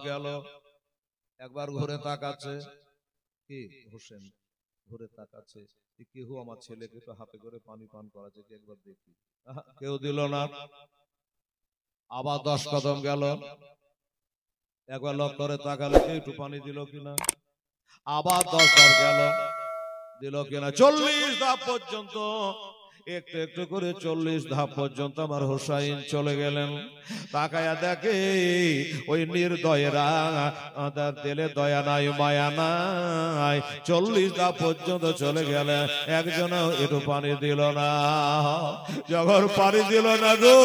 গেল, একবার ঘুরে তাকাচ্ছে, কি হোসেন ঘুরে তাকাচ্ছে, কেউ আমার ছেলেকে তো হাতে করে পানি পান করাচ্ছে, একবার দেখি, কেউ দিল না। আবার 10 কদম গেল, একবার লক্ষ্য করে তাকালে কেউ একটু পানি দিল কিনা, আবার 10 ধাপ গেল, দিল কিনা। 40 ধাপ পর্যন্ত, একটু একটু করে 40 ধাপ পর্যন্ত আমার হোসাইন চলে গেলেন। তাকায়া দেখে ওই নির্দয়েরা, তার দিলে দয়া নাই মায়া নাই, 40 ধাপ পর্যন্ত চলে গেলে একজনও একটু পানি দিল না। যখন পানি দিল না গো,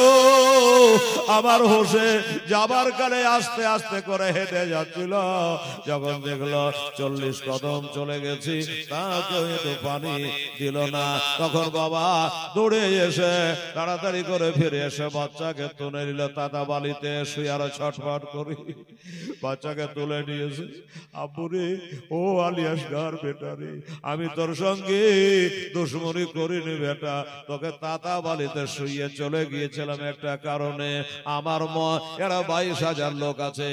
আমার হোসেন যাবার কালে আস্তে আস্তে করে হেঁটে যাচ্ছিল, যখন দেখলো 40 কদম চলে গেছি, তাকেও একটু পানি দিল না। তখন বাবা দৌড়ে এসে তাড়াতাড়ি করে ফিরে এসে বাচ্চাকে তুলে নিল, তাতা বালিতে শুয়ে আরো ছটফট করি বাচ্চাকে তুলে নিয়েছে। আব্বুরে, ও আলিয়াসগার বেটা রে, আমি তোর সঙ্গে দুশ্মনী করিনি বেটা, তোকে তাতা বালিতে শুয়ে চলে গিয়েছিলাম একটা কারণে, আমার এরা 22,000 লোক আছে,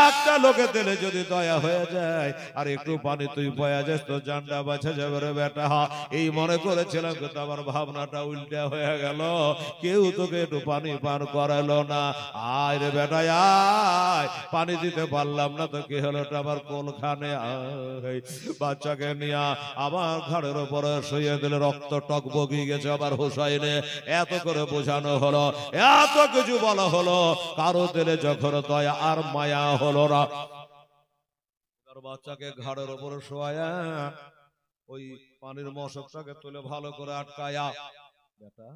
একটা লোকে দিলে যদি দয়া হয়ে যায় আর একটু পানি তুই পাওয়া যাস তো জানটা বাঁচা যাবে রে বেটা। এই মনে করেছিলাম, কিন্তু আমার ভাবনাটা উল্টা হয়ে গেল, কেউ তোকে একটু পানি পান করালো না। আয় রে বেটা আয়, পানি দিতে পারলাম না তো কি হলো, আমার কোলখানে আয়। বাচ্চাকে নিয়ে আমার ঘরের উপরে শুয়ে দিলে, রক্ত টক বগিয়ে গেছে আমার হোসাইনে। এত করে বোঝানো হলো, এত কিছু বলা হলো, কারো দিলে যখন দয়া আর মায়া হলো না। বাচ্চাকে ঘাড়ের উপরে শোয়া, ওই পানির মশকটাকে তুলে ভালো করে আটকায়া, বেটা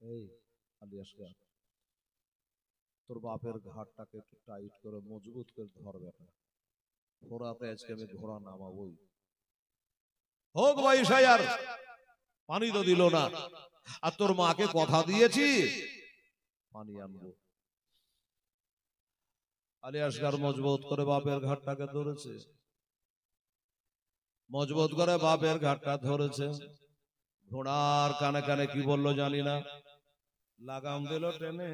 এই আলিয়াসগার, তোর বাপের ঘাটটাকে একটু টাইট করে মজবুত করে ধর বেটা, ঘোড়াতে আজকে আমি ঘোড়া নামাবই হোক। 22,000 পানি তো দিল না, আর তোর মাকে কথা দিয়েছি পানি আনবো। আলিয়াসগার মজবুত করে বাপের ঘাটটাকে ধরেছে, মজবুত করে বাপের ঘাটটা ধরেছে। ঘোড়ার কানে কানে কি বললো জানি না, লাগাম দিল টেনে,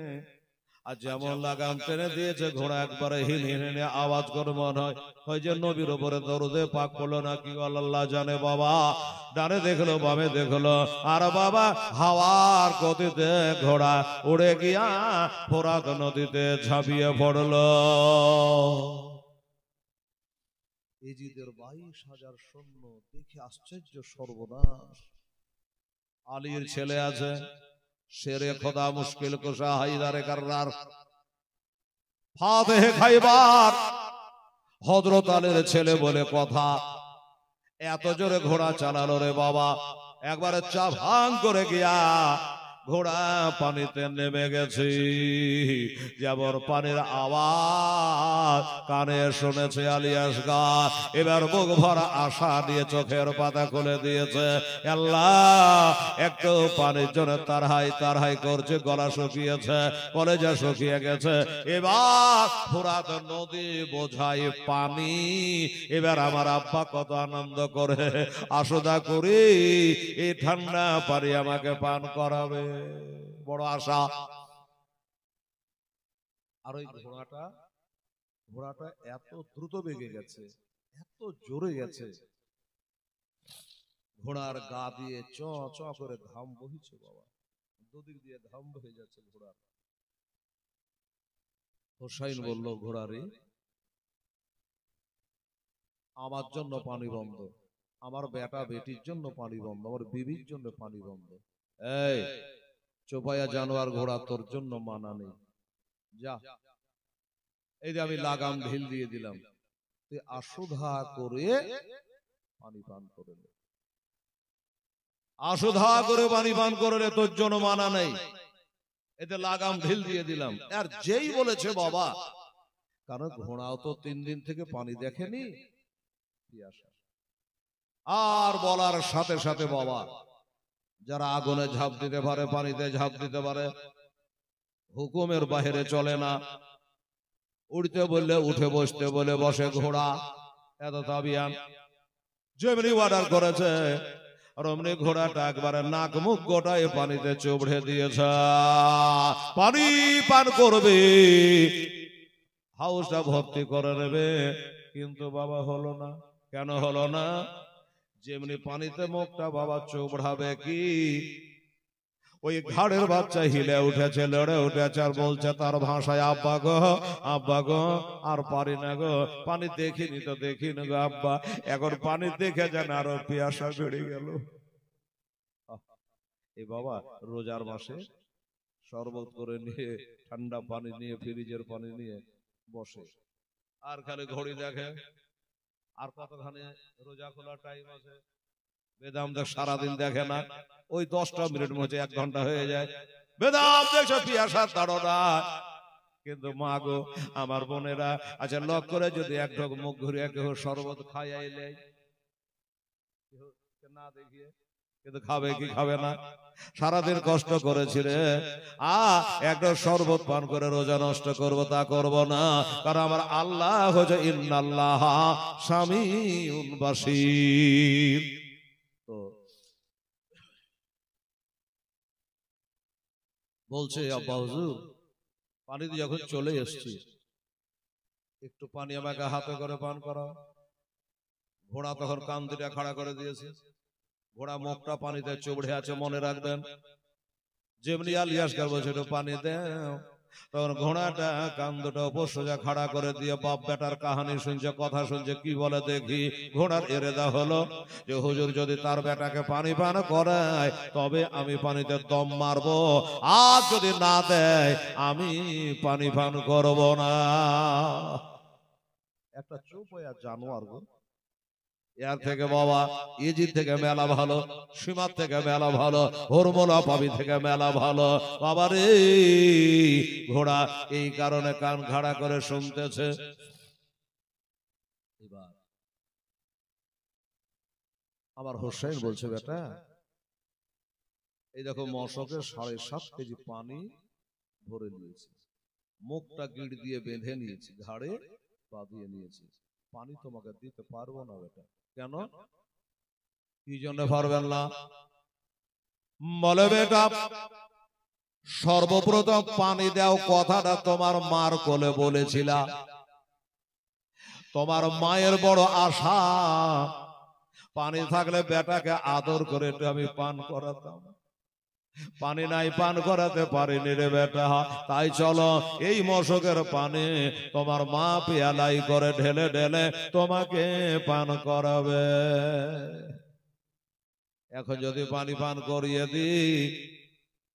আর যেমন লাগাম টেনে দিয়েছে, ঘোড়া একবারে হিল হিলে আওয়াজ করে মনে হয় যে নবীর উপরে দরুদে পাক করলো না কি আল্লাহ জানে। বাবা ডানে দেখলো বামে দেখলো, আর বাবা হাওয়ার গতিতে ঘোড়া উড়ে গিয়া ফোরাত নদীতে ঝাঁপিয়ে পড়লো। এজিদের 22,000 সৈন্য দেখে আশ্চর্য, সর্বনাশ। আলীর ছেলে আছে, শেরে খোদা মুশকিল কুশা হায়দারে কাররার ফাতেহে খাইবার, হযরত আলীর ছেলে বলে কথা। এত জোরে ঘোড়া চালালো রে বাবা, একবারে চা ভাঙ করে গিয়া ঘোড়া পানিতে নেমে গেছে। যেমন পানির আওয়াজ কানে শুনেছে আলিয়াসগার, এবার বুক ভরা আশা নিয়ে চোখের পাতা খুলে দিয়েছে। আল্লাহ, একটু পানির জন্য তারহাই করছে, গলা শুকিয়েছে, কলেজা শুকিয়ে গেছে, এবার ফোরাত নদী বোঝাই পানি। এবার আমার আব্বা কত আনন্দ করে আসুদা করি, এই ঠান্ডা পানি আমাকে পান করাবে, বড় আশা। আর ওই ঘোড়াটা এত দ্রুত বেগে গেছে, এত জোরে গেছে, ঘোড়ার গা দিয়ে চ চ করে ঘাম বহিছে বাবা, দুদিক দিয়ে ঘাম বহে যাচ্ছে ঘোড়ার। হোসাইন বলল, ঘোড়ারে আমার জন্য পানি বন্ধ, আমার বেটা বেটির জন্য পানি বন্ধ, আমার বিবির জন্য পানি বন্ধ। এই চোপায়া জানোয়ার ঘোড়া, তোর জন্য মানা নেই, যা। এই যে আমি লাগাম ঢিল দিয়ে দিলাম, তুই আশুধা করে পানি পান করে নে, আশুধা করে পানি পান করলে তোর জন্য মানা নেই, এতে লাগাম ঢিল দিয়ে দিলাম। আর যেই বলেছে বাবা, কারণ ঘোড়াও তো 3 দিন থেকে পানি দেখেনি, আর বলার সাথে সাথে বাবা, যারা আগুনে ঝাঁপ দিতে পারে, পানিতে ঝাঁপ দিতে পারে, হুকুমের বাইরে চলে না। উঠতে বললে উঠে, বসতে বলে বসে ঘোড়া, এত তাবিয়ান যেমনি অর্ডার করেছে রমনি ঘোড়াটা একবারে নাক মুখ গোটায় পানিতে চুবড়ে দিয়েছে। পানি পান করবে, হাউসটা ভর্তি করে নেবে, কিন্তু বাবা হলো না। কেন হলো না? যেমনি পানিতে মুখটা বাবা চোবড়াবে কি, ওই ঘাড়ের বাচ্চা হিলে উঠেছে, লড়ে উঠেছে, আর বলছে তার ভাষায়, আব্বা গো, আব্বা গো, আর পারি না গো, পানি দেখিনি তো দেখিনি গো আব্বা, এখন পানি দেখে যেন আরো পিয়াসা বেড়ে গেল। এই বাবা রোজার মাসে শরবত করে নিয়ে, ঠান্ডা পানি নিয়ে, ফ্রিজের পানি নিয়ে বসে, আর খালি ঘড়ি দেখে, আর কতখানি রোজা খোলার টাইম আছে। বেদাম দেখ সারাদিন দেখে না, ওই 10টা মিনিট মধ্যে 1 ঘন্টা হয়ে যায়। বেদাম দেখছো পিয়াসার তাড়না। কিন্তু মা গো, আমার বোনেরা, আচ্ছা লক করে যদি এক ঢোক মুখ ঘুরিয়ে কেউ শরবত খাইয়াইলে, না দেখিয়ে, কিন্তু খাবে কি খাবে না? সারাদিন কষ্ট করেছি রে, একটা শরবত পান করে রোজা নষ্ট করবো তা করব না, কারণ আমার আল্লাহ হচ্ছে ইন্নাল্লাহ সামিউন বাসীর। তো বলছে আব্বা হুজুর, পানি দিয়ে যখন চলে এসছি, একটু পানি আমাকে হাতে করে পান করাও। ঘোড়া তখন কান দুটা খাড়া করে দিয়েছে, ঘোড়া মুখটা পানিতে চুবড়ে আছে, মনে রাখবেন। যেমনি আলিয়াসকার বলছে একটু পানি দেও, তখন ঘোড়াটা কান দুটো উপর সোজা খাড়া করে দিয়ে বাপ বেটার কাহানি শুনছে, কথা শুনছে। কি বলে দেখি? ঘোড়ার এরেদা হলো যে হুজুর যদি তার বেটাকে পানি পান করায় তবে আমি পানিতে দম মারবো, আর যদি না দেয় আমি পানি পান করব না। একটা চুপ হয়ে জানোয়ার গো, এর থেকে বাবা ইজির থেকে মেলা ভালো, সীমার থেকে মেলা ভালো, হরমোলা পাবি থেকে মেলা ভালো বাবা রে। ঘোড়া এই কারণে কান খাড়া করে শুনতেছে। এবার আমার হোসেন বলছে, বেটা এই দেখো মশকে 7.5 কেজি পানি ভরে নিয়েছি, মুখটা গিট দিয়ে বেঁধে নিয়েছি, ঘাড়ে পা দিয়ে নিয়েছি, পানি তোমাকে দিতে পারবো না বেটা। কেন? কি জন্য পারবেন না? বলে বেটা সর্বপ্রথম পানি দাও কথাটা তোমার মার কোলে বলেছিলাম, তোমার মায়ের বড় আশা পানি থাকলে বেটাকে আদর করে একটু আমি পান করাতাম, পানি নাই পান করাতে পারিনি রে বেটা, তাই চলো এই মশকের পানি তোমার মা পেয়ালাই করে ঢেলে ঢেলে তোমাকে পান করাবে। এখন যদি পানি পান করিয়ে দি,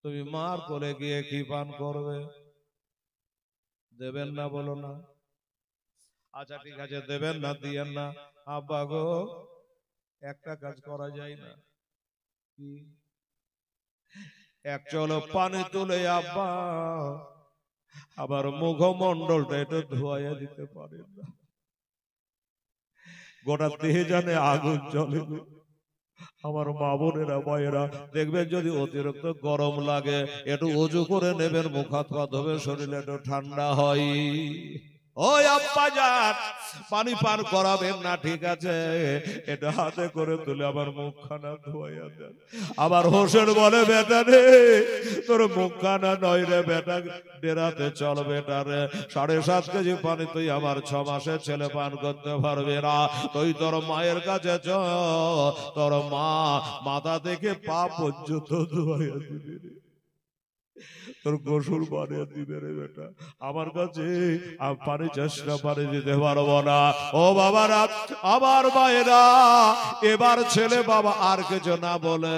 তুমি মার কোলে গিয়ে কি পান করবে? দেবেন না? বলো না। আচ্ছা ঠিক আছে, দেবেন না, দিয়েন না। আব্বা গো, একটা কাজ করা যায় না? কি? এক চলো পানি তুলে আব্বা আবার মুখমণ্ডলটা একটু ধোয়া দিতে পারেন না? গোটা দেহে জানে আগুন জ্বলে। আমার মা বোনেরা ভাইয়েরা দেখবেন, যদি অতিরিক্ত গরম লাগে একটু উজু করে নেবেন, মুখ হাত পা ধোবে, শরীরে একটু ঠান্ডা হয়। ওই আব্বা যান পানি পান করাবেন না, ঠিক আছে, এটা হাতে করে তুলে আবার মুখখানা ধোয়া দেন। আবার হোসেন বলে, বেটা রে তোর মুখখানা নয় রে বেটা, ডেরাতে চল বেটা রে, 7.5 কেজি পানি তুই আমার 6 মাসের ছেলে পান করতে পারবে না, তুই তোর মায়ের কাছে চ, তোর মা মাথা থেকে পা পর্যন্ত ধোয়া দিবি, তোর গোসল বানিয়ে দিবে রে বেটা, আমার কাছে পানি চেষ্টা পানি দিতে পারবো না। ও বাবারা, আমার মায়েরা, এবার ছেলে বাবা আর কিছু না বলে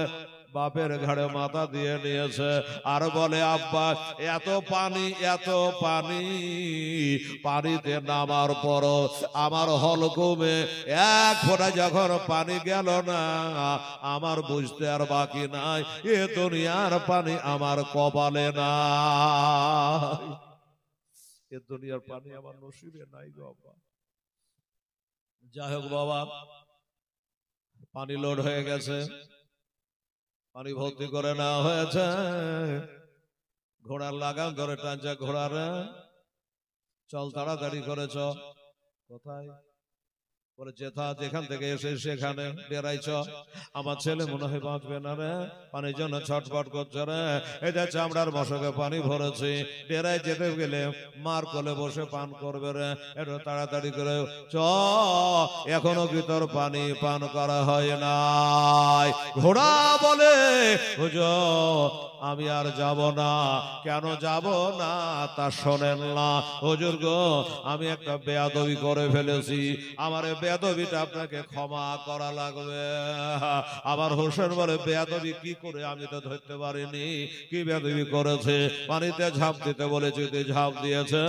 বাপের ঘাড়ে মাথা দিয়ে নিয়েছে, আর বলে আব্বা এত পানি, এত পানি, পানিতে নামার পর আমার হলকুমে 1 ফোঁটা যখন পানি গেল না, আমার বুঝতে আর বাকি নাই এ দুনিয়ার পানি আমার কপালে না, এ দুনিয়ার পানি আমার নসিবে নাই গো আব্বা। যাই হোক বাবা, পানি লোড হয়ে গেছে, পানি ভর্তি করে নেওয়া হয়েছে, ঘোড়ার লাগাম ধরে টানছে, ঘোড়ার চল তাড়াতাড়ি করেছ। কোথায়? বলে যেথা যেখান থেকে এসে সেখানে ডেরাইছ, আমার ছেলে মনে হয় বাঁচবে না রে, পানির জন্য ছটফট করছে রে, এই যে চামড়ার মশকে পানি ভরেছি, ডেরায় যেতে গেলে মার কোলে বসে পান করবে রে, একটু তাড়াতাড়ি করে চ, এখনো কি তোর পানি পান করা হয় নাই? ঘোড়া বলে হুজুর আমি আর যাব না। কেন যাব না তা শোনেন না হুজুর গো, আমি একটা বেয়াদবি করে ফেলেছি, আমার এই বেয়াদবিটা আপনাকে ক্ষমা করা লাগবে। আবার হোসেন বলে বেয়াদবি কি করে, আমি তো ধরতে পারিনি, কি বেয়াদবি করেছে? পানিতে ঝাঁপ দিতে বলেছি, তুই ঝাঁপ দিয়েছে,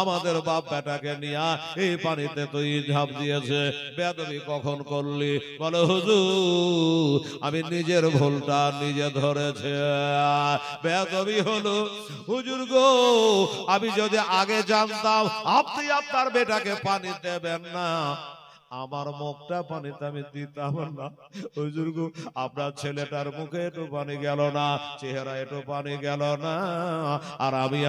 আমাদের বাপ বেটাকে নিয়ে এই পানিতে তুই ঝাঁপ দিয়েছে, বেয়াদবি কখন করলি? বলে হুজুর আমি নিজের ভুলটা নিজে ধরেছে, বেয়াদবি হলো। হুজুর গো আমি যদি আগে জানতাম আপনি আপনার বেটাকে পানি দেবেন না, আমার মুখটা পানিতে আমি দিতাম না। হুজুর গো আপনার ছেলেটার মুখে একটু পানি গেল না, চেহারা একটু পানি গেল না, আর আমি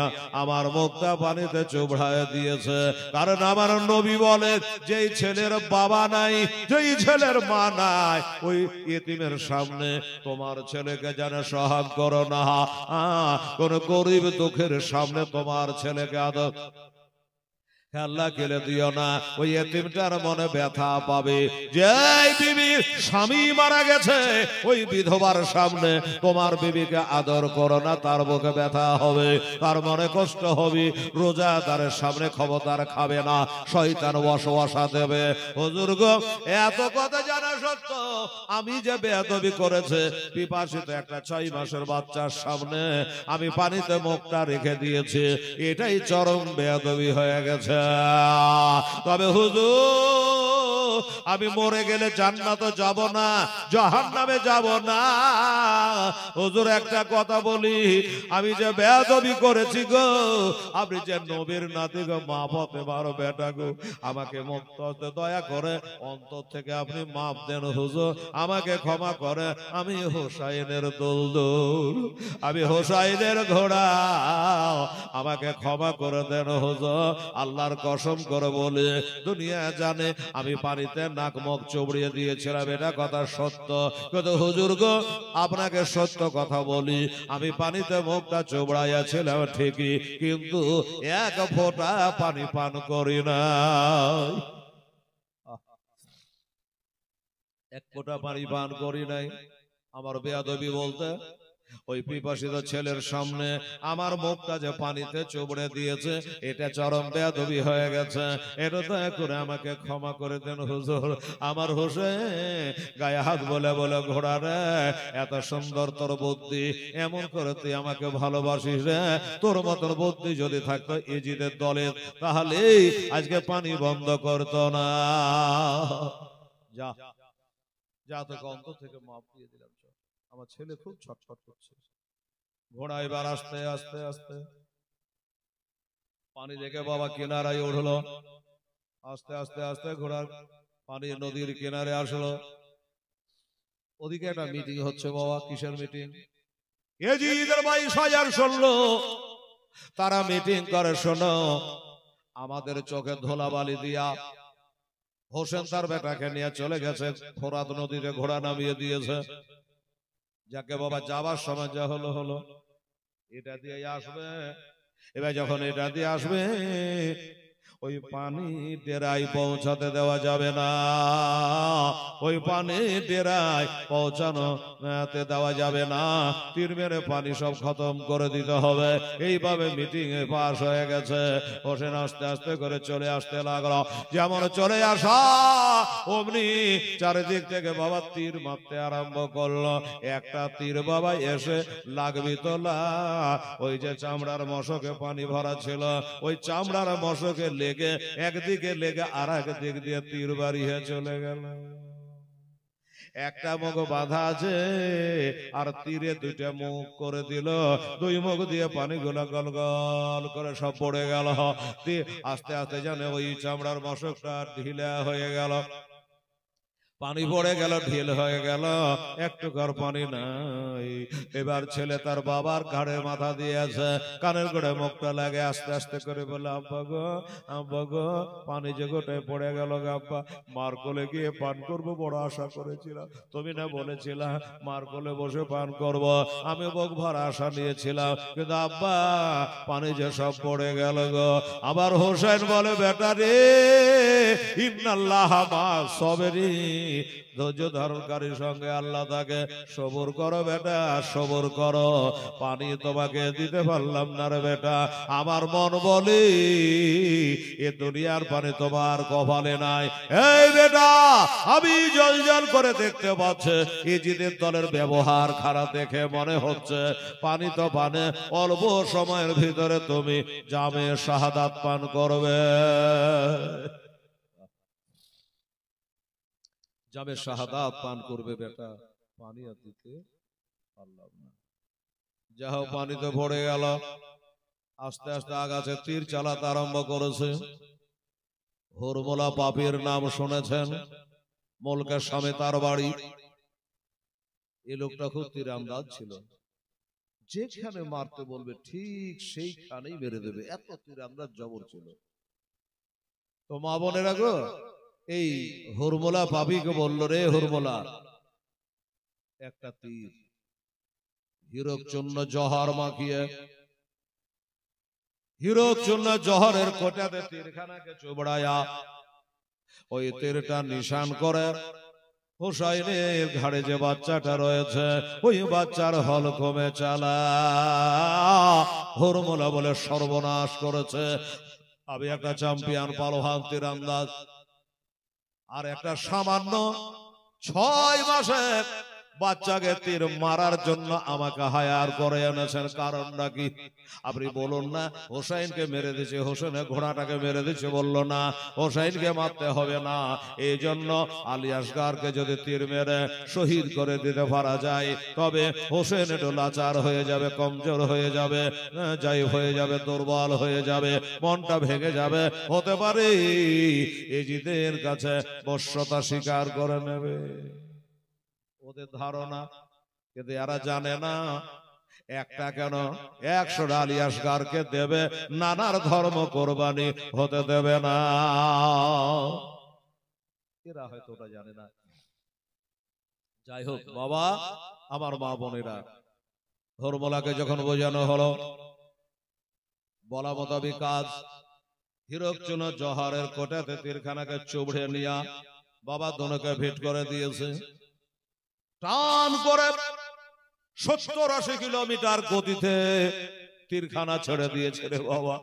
আমার মুখটা পানিতে চোবড়ায় দিয়েছে। কারণ আমার নবী বলে যেই ছেলের বাবা নাই, যেই ছেলের মা নাই, ওই ইতিমের সামনে তোমার ছেলেকে যেন সহাগ করো না, কোন গরিব দুঃখের সামনে তোমার ছেলেকে আদর খেলা খেলে দিও না, ওই এতিমটার মনে ব্যথা পাবে। যে বিবির স্বামী মারা গেছে ওই বিধবার সামনে তোমার বিবিকে আদর করো না, তার বুকে ব্যথা হবে, তার মনে কষ্ট হবে, রোজাদারের সামনে খবরদার খাবে না, শয়তান ওয়াসওয়াসা দেবে। হুজুর গো এত কথা জানা সত্য আমি যে বেয়াদবি করেছে, পিপাসিত একটা 6 মাসের বাচ্চার সামনে আমি পানিতে মুখটা রেখে দিয়েছি, এটাই চরম বেয়াদবি হয়ে গেছে। তবে হুজুর আমি মরে গেলে জান্নাতে যাব না, জাহান্নামে যাব না। হুজুর একটা কথা বলি, আমি যে বেয়াদবি করেছি গো, আপনি যে নবীর নাতি গো, মা ফাতেমার বেটা গো, আমাকে মুক্ত হতে দয়া করে অন্তর থেকে আপনি মাফ দেন হুজুর, আমাকে ক্ষমা করে, আমি হোসাইনের দুলদুল, আমি হোসাইনের ঘোড়া, আমাকে ক্ষমা করে দেন হুজুর। আল্লাহর কসম করে বলে দুনিয়া জানে আমি পানিতে নাক মুখ চুবড়িয়ে দিয়েছিলাম, এটা কথা সত্য। কিন্তু হুজুর গো আপনাকে সত্য কথা বলি, আমি পানিতে মুখটা চুবড়াইয়াছিলাম ঠিকই, কিন্তু এক ফোঁটা পানি পান করি না, এক ফোঁটা পানি পান করি নাই। আমার বেয়াদবি বলতে ওই পিপাসিত ছেলের সামনে আমার মুখটা যে পানিতে চুবড়ে দিয়েছে, এটা চরম বেয়াদবি হয়ে গেছে, এটা দয়া করে আমাকে ক্ষমা করে দেন হুজুর। আমার হোসেন গায়ে হাত বলে বলে ঘোড়া রে, এত সুন্দর তোর বুদ্ধি, এমন করে তুই আমাকে ভালোবাসিস রে, তোর মতন বুদ্ধি যদি থাকতো ইজিদের দলে তাহলে আজকে পানি বন্ধ করতো না। যা যা তোকে অন্তর থেকে মাফ দিয়ে দিলাম, আমার ছেলে খুব ছটফট করছে। ঘোড়া এবার আস্তে আস্তে আস্তে পানি দেখে বাবা কিনারায় উঠলো, আস্তে আস্তে আস্তে ঘোড়ার পানি নদীর কিনারে আসলো। ওদিকে একটা মিটিং হচ্ছে বাবা, কিসের মিটিং? এজিদের 22,000 সৈন্য তারা মিটিং করে। শোনো, আমাদের চোখে ধুলাবালি দিয়া হোসেন তার বেটাকে নিয়ে চলে গেছে, ফোরাত নদীতে ঘোড়া নামিয়ে দিয়েছে। যাকে বাবা যাবার সময় যা হলো হলো, এটা দিয়ে আসবে, এবার যখন এটা দিয়ে আসবে ওই পানি ডেরায় পৌঁছাতে দেওয়া যাবে না, ওই পানি ডেরায় পৌঁছানো দেওয়া যাবে না, তীর মেরে পানি সব খতম করে দিতে হবে। এইভাবে মিটিং এ পাস হয়ে গেছে। হোসেন আস্তে আস্তে করে চলে আসতে লাগলো, যেমন চলে আসা অমনি চারিদিক থেকে বাবা তীর মারতে আরম্ভ করলো। একটা তীর বাবা এসে লাগবি তোলা ওই যে চামড়ার মশকে পানি ভরা ছিল, ওই চামড়ার মশকে লেগে একদিকে লেগে আর এক দিক দিয়ে তীর বাড়িয়ে চলে গেল। একটা মুখ বাঁধা আছে আর তীরে দুইটা মুখ করে দিল, দুই মুখ দিয়ে পানিগুলো গল গল করে সব পড়ে গেল। আস্তে আস্তে জানে ওই চামড়ার মশকটা ঢিলা হয়ে গেল। পানি পড়ে গেল, ঢিল হয়ে গেল, একটু ঘর পানি নাই। এবার ছেলে তার বাবার ঘাড়ে মাথা দিয়েছে, কানের গোড়ে মুখটা লাগে, আস্তে আস্তে করে বলে, আব্বা গো পানি যে গোটায় পড়ে গেল গো আব্বা, মার কোলে গিয়ে পান করবো বড় আশা করেছিলাম, তুমি না বলেছিলাম মার কোলে বসে পান করব, আমি বুক ভরা আশা নিয়েছিলাম, কিন্তু আব্বা পানি যে সব পড়ে গেল গো। আবার হোসেন বলে, বেটা রে, ইন্নাল্লাহ মা সাবিরিন, ধৈর্য ধারণকারীর সঙ্গে আল্লাহ থাকে, সবর করো বেটা, সবর করো। পানি তোমাকে দিতে পারলাম না রে বেটা, আমার মন বলি এ দুনিয়ার পানি তোমার কপালে নাই। এই বেটা, আমি জল জল করে দেখতে পাচ্ছি ইজিদের দলের ব্যবহার খারাপ দেখে মনে হচ্ছে পানি তো পানে, অল্প সময়ের ভিতরে তুমি জামে শাহাদাত পান করবে। যাবে শাহাদাত পান করবে বেটা, পানি আর দিতে পারলাম না। যা হোক পানিতে পড়ে গেল, আস্তে আস্তে আগাছে তীর চালাতে আরম্ভ করেছে। হুরমুলা পাপীর নাম শুনেছেন, মলকের সামনে তার বাড়ি। এই লোকটা খুব তীরন্দাজ ছিল, যেখানে মারতে বলবে ঠিক সেইখানেই মেরে দেবে, এত তীরন্দাজ জবর ছিল। তো মা বোনেরা গো, এই হুরমুলা পাপীকে বলল, রে হুরমুলা, একটা তীর হীরক চূর্ণ জহর মাখিয়ে, হীরক চূর্ণ জহরের কোটাতে তীরখানাকে চুবড়ায়া ওই তীরটা নিশান করে হোসাইনের ঘাড়ে যে বাচ্চাটা রয়েছে ওই বাচ্চার হলকমে চালা। হুরমুলা বলে, সর্বনাশ করেছে, আমি একটা চ্যাম্পিয়ন পালোয়ান তীরন্দাজ, আর একটা সামান্য 6 মাসের বাচ্চাকে তীর মারার জন্য আমাকে হায়ার করে এনেছেন, কারণটা কি? আপনি বলুন না, হোসাইনকে মেরে দিচ্ছে, হোসেনের ঘোড়াটাকে মেরে দিচ্ছে, বললো না হোসাইনকে মারতে হবে না, এই জন্য আলী আসগারকে যদি তীর মেরে শহীদ করে দিতে পারা যায়, তবে হোসেন একটু লাচার হয়ে যাবে, কমজোর হয়ে যাবে, যাই হয়ে যাবে, দুর্বল হয়ে যাবে, মনটা ভেঙে যাবে, হতে পারে এজিদের কাছে বশ্যতা স্বীকার করে নেবে, ওদের ধারণা। কিন্তু এরা জানে না, একটা কেন 100 আলী আসগারকে দেবে, নানার ধর্ম কোরবানি হতে দেবে না। এরা হয়তো ওটা জানে না। যাই হোক বাবা, আমার মা বোনেরা, হুরমুলাকে যখন বোঝানো হলো, বলা মোতাবেক কাজ, হীরক চূর্ণ জহরের কোটাতে তীরখানাকে চুবড়ে নিয়া বাবা দোনোকে ভিট করে দিয়েছে। টান করে 70-80 কিলোমিটার গতিতে তীরখানা ছেড়ে দিয়েছে রে বাবা।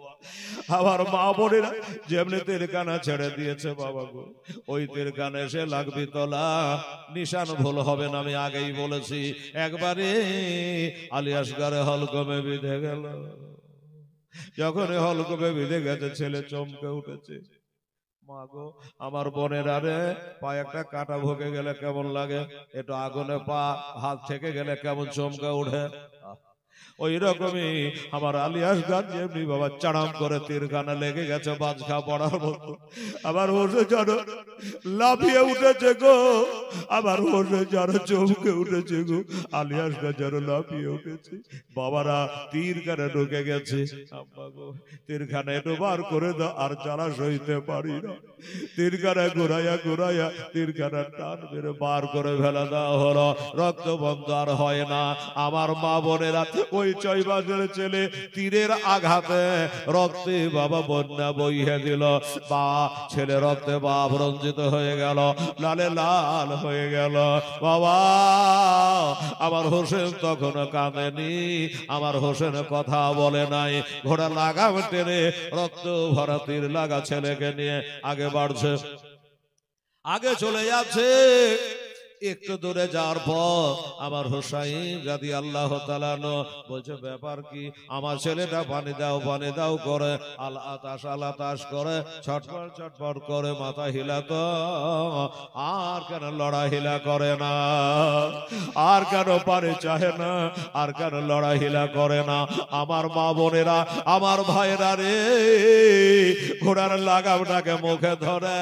আমার মা বোনেরা যেমনি তীরখানা ছেড়ে দিয়েছে বাবা গো, ওই তীরখানা এসে লাগবি তোলা, নিশান ভুল হবে না, আমি আগেই বলেছি। একবারে আলী আসগারে হলকমে বিঁধে গেল। যখন হলকমে বিঁধে গেছে, ছেলে চমকে উঠেছে। মা গো, আমার বোনের আরে পায়ে একটা কাটা ভোগে গেলে কেমন লাগে, একটু আগুনে পা হাত থেকে গেলে কেমন চমকে উঠে, ওই রকমই আমার আলী আসগার যেমনি বাবা চাড়াম করে তীরখানা লেগে গেছে বাজখা পড়ার মতো। আবার হোসে যেন লাফিয়ে উঠেছে গো, আবার হোসে যেন চমকে উঠেছে গো, আলী আসগার যেন লাফিয়ে উঠেছে। বাবারা তীরখানা ঢুকে গেছে, আম্মা গো তীরখানা একটু বার করে দাও, আর জ্বালা সইতে পারি না। তীরখানা ঘুরাইয়া ঘুরাইয়া তীরখানা টান মেরে বার করে ফেলা দেওয়া হলো, রক্ত বন্ধ আর হয় না। আমার মা বোনেরা, ওই 6 মাসের ছেলে তীরের আঘাতে রক্তে বাবা বন্যা বইয়ে দিল, বা ছেলে রক্তে বাপ রঞ্জিত হয়ে গেল, লালে লাল হয়ে গেল। বাবা আমার হোসেন তখন কাঁদেনি, আমার হোসেন কথা বলে নাই, ঘোড়া লাগাম টেনে রক্ত ভরা তীর লাগা ছেলেকে নিয়ে আগে বাড়ছে, আগে চলে যাচ্ছে। একটু দূরে যাওয়ার পর আমার হুসাইন রাদিয়াল্লাহু তাআলা বলছে, ব্যাপার কি? আমার ছেলেটা পানি দাও করে আলাতাস করে ছটফট ছটফট করে মাথা হিলাতো, আর কেন লড়াহিলা করে না? আর কেন পানি চাহে না? আর কেন লড়াহিলা করে না? আমার মা বোনেরা, আমার ভাইরা রে, ঘোড়ার লাগামটাকে মুখে ধরে,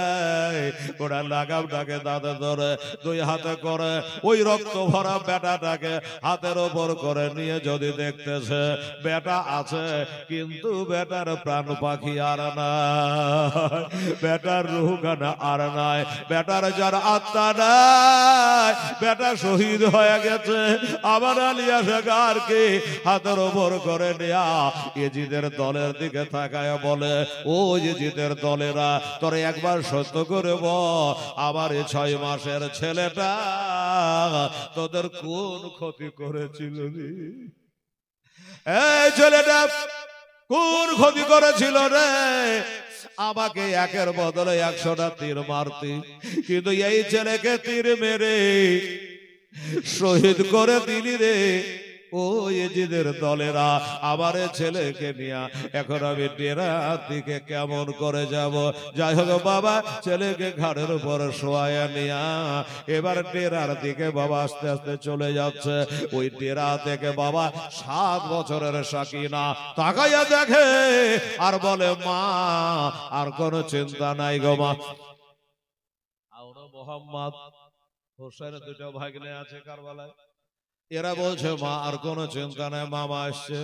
ঘোড়ার লাগামটাকে দাঁতে ধরে, দুই হাতে করে ওই রক্ত ভরা বেটাটাকে হাতের ওপর করে নিয়ে যদি দেখতেছে বেটা আছে, কিন্তু বেটার প্রাণ পাখি আর নাই, বেটার রুহখানা আর নাই, বেটার যার আত্মা নাই, বেটা শহীদ হয়ে গেছে। আবার আলিয়া শেখারকে হাতের ওপর করে নেয়া ইয়েজিদের দলের দিকে তাকায় বলে, ও ইয়েজিদের দলেরা, তোরে একবার সত্য করে বল, আমার এই 6 মাসের ছেলেটা তোদের কোন ক্ষতি করেছিল? এই ছেলেটা কোন ক্ষতি করেছিল রে? আমাকে একের বদলে 100টা তীর মারতি, কিন্তু এই ছেলেকে তীর মেরে শহীদ করে দিলি রে। ও ইয়েজিদের দলেরা, আমার ছেলেকে নিয়ে এখন আমি ডেরার দিকে কেমন করে যাব? যাই হোক বাবা, ছেলেকে ঘাড়ের উপর শোয়া নিয়া এবার ডেরার দিকে বাবা আস্তে আস্তে চলে যাচ্ছে। ওই ডেরা থেকে বাবা 7 বছরের সাকিনা তাকাইয়া দেখে আর বলে, মা আর কোনো চিন্তা নাই গো মা। মোহাম্মদ হোসেনের 2টা ভাগ্নে আছে কারবালায়, এরা বলছে মা আর কোনো চিন্তা নাই, মামা আসছে।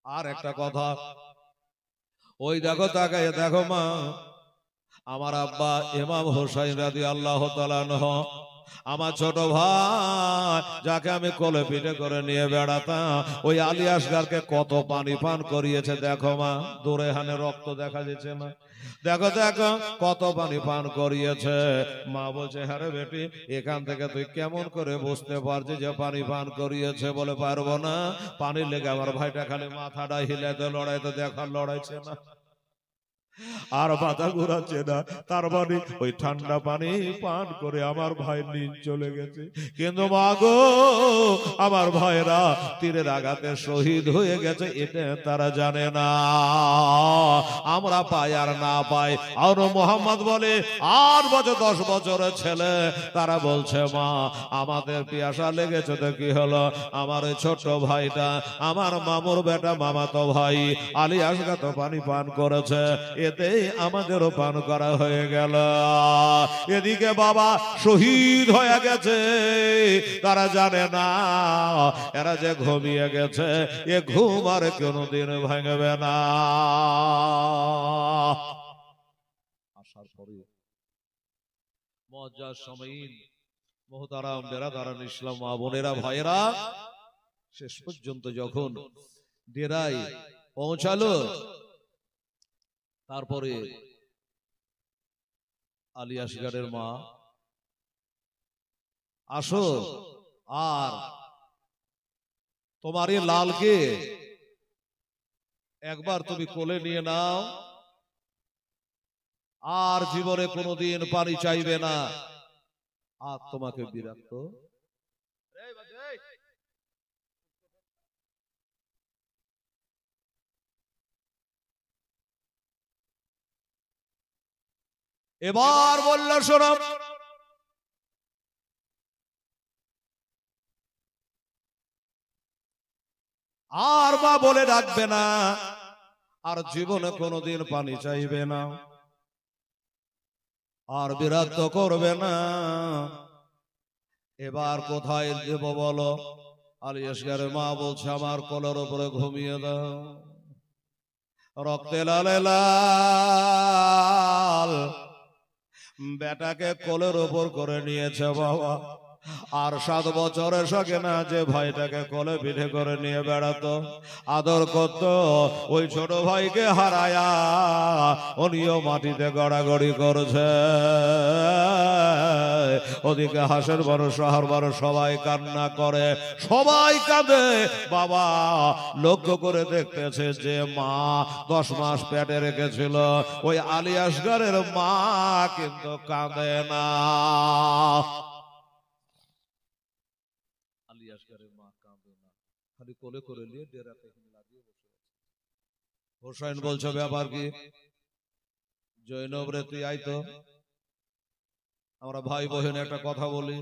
আর একটা কথা, ওই দেখো তাকাইয়া দেখো মা, আমার আব্বা ইমাম হোসেন রাদিয়াল্লাহু তাআলা আনহু, আমার ছোট ভাই যাকে আমি কোলে পিঠে করে নিয়ে বেড়াতাম, ওই আলী আসগারকে কত পানি পান করিয়েছে দেখো মা। দূরে হানে রক্ত দেখা যাচ্ছে না, দেখো দেখো কত পানি পান করিয়েছে। মা বলছে, হ্যাঁ রে বেটি, এখান থেকে তুই কেমন করে বুঝতে পারছিস যে পানি পান করিয়েছে? বলে, পারবো না, পানির লেগে আমার ভাইটা খালি মাথাটা হিলাইতে লড়াইতে দেখার লড়াইছে না, আর মাথা ঘুরাচ্ছে না, তার মানে ওই ঠান্ডা পানি পান করে আমার ভাই নিজ চলে গেছে। কিন্তু মা গো, আমার ভাইরা তীরের আঘাতে শহীদ হয়ে গেছে, এটা তারা জানে না। আমরা পাই আর না পাই। আর মোহাম্মদ বলে, 8 বছর 10 বছরের ছেলে, তারা বলছে মা আমাদের পিয়াসা লেগেছে তো কি হলো? আমার ওই ছোট্ট ভাইটা, আমার মামুর বেটা মামাতো ভাই আলী আসগা তো পানি পান করেছে, এতে আমাদেরও পান করা হয়ে গেল। এদিকে বাবা শহীদ হয়ে গেছে, তারা জানে না এরা যে ঘুমিয়ে গেছে, এ ঘুম আর কোনদিন ভাঙবে না। আসার পরে মজ্জার সময়ীন মোহতারাম বেরাদারান ইসলাম মা বোনেরা ভাইয়েরা, শেষ পর্যন্ত যখন ডেরায় পৌঁছালো, তারপরে আলী আসগারের মা, আসো আর তোমার এই লালকে একবার তুমি কোলে নিয়ে নাও, আর জীবনে কোনোদিন পানি চাইবে না, আর তোমাকে বিরক্ত। এবার বলল, শোনো, আর মা বলে ডাকবে না, আর জীবনে কোনোদিন পানি চাইবে না, আর বিরক্ত করবে না। এবার কোথায় দেব বলো? আলী আসগারের মা বলছে, আমার কোলের উপরে ঘুমিয়ে দাও। রক্তে লালে লাল বেটাকে কোলের উপর করে নিয়েছে বাবা। আর 7 বছরের সঙ্গে না যে ভাইটাকে কোলে পিঠে করে নিয়ে বেড়াতো, আদর করত, ওই ছোট ভাইকে হারায়া উনিও মাটিতে গড়াগড়ি করছে। ওদিকে হাসের বড় শহর বড় সবাই কান্না করে, সবাই কাঁদে। বাবা লক্ষ্য করে দেখতেছে যে মা 10 মাস পেটে রেখেছিল, ওই আলী আসগারের মা কিন্তু কাঁদে না। খালি কোলে করে নিয়ে ডেরাতে লাগিয়ে বসে আছে। হোসেন বলছে ব্যাপার কি? জৈনব রে তুই আই তো, আমরা ভাই বোন একটা কথা বলি।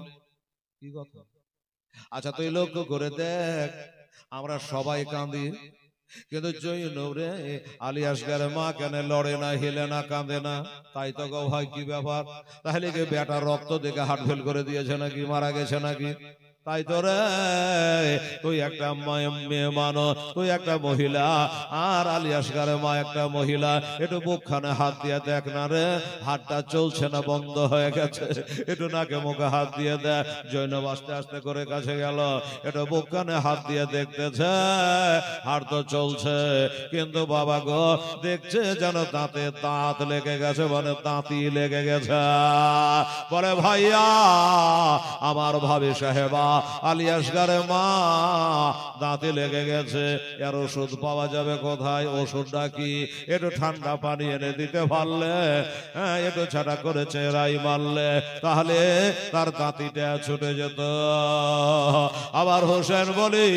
কি কথা? আচ্ছা তুই লক্ষ্য করে দেখ, আমরা সবাই কাঁদি, কিন্তু জৈনব রে আলী আসগারের মা কেন লড়ে না, হেলে না, কাঁদে না? তাই তো গো ভাই, কি ব্যাপার? তাহলে কি বেটা রক্ত দেখে হার্ট ফেল করে দিয়েছে নাকি, মারা গেছে নাকি? তাই তো রে, তুই একটা মেয়ে মানুষ, তুই একটা মহিলা, আর আলী আসগারের মা একটা মহিলা, একটু বুকখানে হাত দিয়ে দেখ না রে, হাতটা চলছে না, বন্ধ হয়ে গেছে, একটু নাকে মুখে হাত দিয়ে দেখ। জৈনব আস্তে আস্তে করে কাছে গেল, একটু বুকখানে হাত দিয়ে দেখতেছে, হাত তো চলছে, কিন্তু বাবা গো দেখছে যেন দাঁতে দাঁত লেগে গেছে, মানে দাঁতি লেগে গেছে। বলে ভাইয়া আমার ভাবি সাহেবা, আলী আসগারের মা দাঁতে লেগে গেছে, এর ওষুধ পাওয়া যাবে কোথায়? ওষুধটা কি? একটু ঠান্ডা পানি এনে দিতে পারলে, হ্যাঁ একটু ছাটা করে চেরাই মারলে, তাহলে তার দাঁতিটা ছুটে যেত। আবার হোসেন বলি,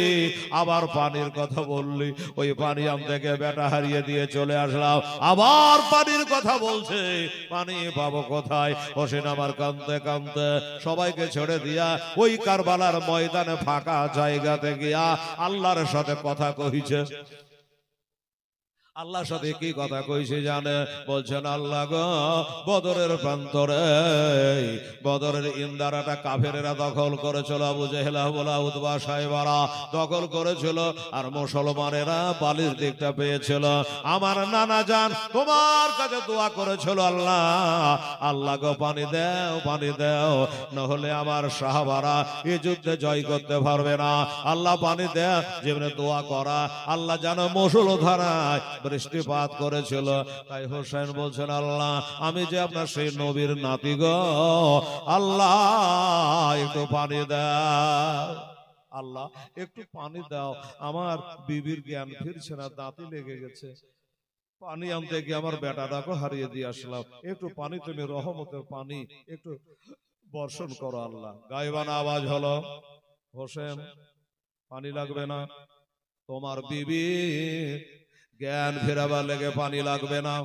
আবার পানির কথা বললি, ওই পানি আম থেকে বেটা হারিয়ে দিয়ে চলে আসলাম, আবার পানির কথা বলছে, পানি পাবো কোথায়? হোসেন আমার কাঁদতে কাঁদতে সবাইকে ছেড়ে দিয়া ওই কারবালার ময়দানে ফাঁকা জায়গাতে গিয়া আল্লাহর সাথে কথা কইছে। আল্লাহর সাথে কি কথা কইছে জানে? বলছেন আল্লাহ গো, বদরের প্রান্তরে বদরের ইন্দারাটা কাফেরেরা দখল করেছিল, আবু জেহেল বলা উতবা সাহেবারা দখল করেছিল, আর মুসলমানেরা বালির দিকটা পেয়েছিল। আমার নানা জান তোমার কাছে দোয়া করেছিল, আল্লাহ আল্লাহ গো পানি দাও, পানি দাও, নহলে আমার সাহাবারা এই যুদ্ধে জয় করতে পারবে না। আল্লাহ পানি দাও, যেমনি দোয়া করা, আল্লাহ যেন মুষলধারায় বৃষ্টিপাত করেছিল। তাই হোসেন বলছেন আল্লাহ আমি যে আপনার সেই নবীর নাতি গো, আল্লাহ একটু পানি দাও, আল্লাহ একটু পানি দাও, আমার বিবির জ্ঞান ফিরছে না, দাঁতে লেগে গেছে, পানি আনতে গিয়ে আমার বেটাটাকে হারিয়ে দিয়ে আসলাম, একটু পানি তুমি রহমতের পানি একটু বর্ষণ করো আল্লাহ। গায়বান আওয়াজ হলো, হোসেন পানি লাগবে না, তোমার বিবি জ্ঞান ফেরাবার লেগে পানি লাগবে না।